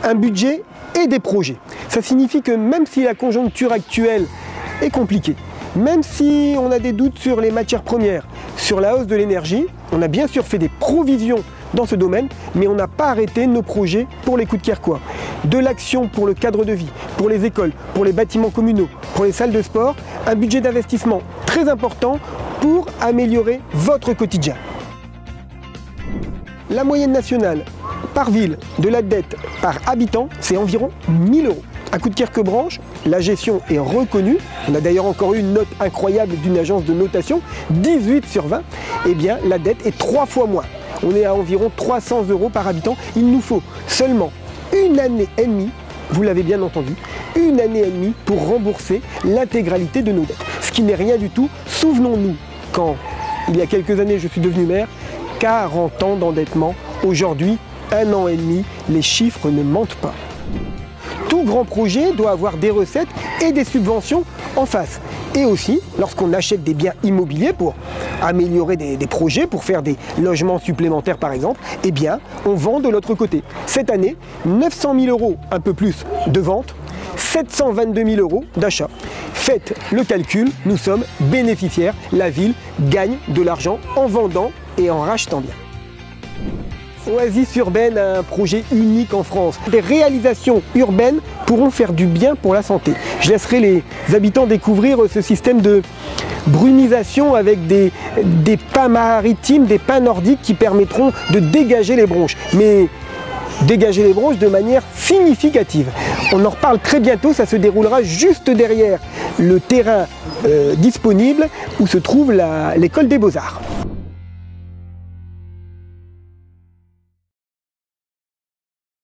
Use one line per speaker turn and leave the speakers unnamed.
un budget et des projets. Ça signifie que même si la conjoncture actuelle est compliquée, même si on a des doutes sur les matières premières, sur la hausse de l'énergie, on a bien sûr fait des provisions dans ce domaine, mais on n'a pas arrêté nos projets pour les Coudekerquois. De l'action pour le cadre de vie, pour les écoles, pour les bâtiments communaux, pour les salles de sport, un budget d'investissement très important pour améliorer votre quotidien. La moyenne nationale par ville de la dette par habitant, c'est environ 1000 €. À Coudekerque-Branche, la gestion est reconnue. On a d'ailleurs encore eu une note incroyable d'une agence de notation, 18 sur 20. Eh bien, la dette est 3 fois moins. On est à environ 300 € par habitant. Il nous faut seulement une année et demie, vous l'avez bien entendu, une année et demie pour rembourser l'intégralité de nos dettes. Ce qui n'est rien du tout. Souvenons-nous, quand il y a quelques années je suis devenu maire, 40 ans d'endettement. Aujourd'hui, 1 an et demi, les chiffres ne mentent pas. Tout grand projet doit avoir des recettes et des subventions en face. Et aussi, lorsqu'on achète des biens immobiliers pour améliorer des projets, pour faire des logements supplémentaires par exemple, eh bien, on vend de l'autre côté. Cette année, 900 000 € un peu plus de vente, 722 000 € d'achat. Faites le calcul, nous sommes bénéficiaires. La ville gagne de l'argent en vendant et en rachetant bien. Oasis urbaine, un projet unique en France. Des réalisations urbaines pourront faire du bien pour la santé. Je laisserai les habitants découvrir ce système de brunisation avec des pins maritimes, des pins nordiques qui permettront de dégager les bronches. Mais dégager les bronches de manière significative. On en reparle très bientôt, ça se déroulera juste derrière le terrain disponible où se trouve l'école des Beaux-Arts.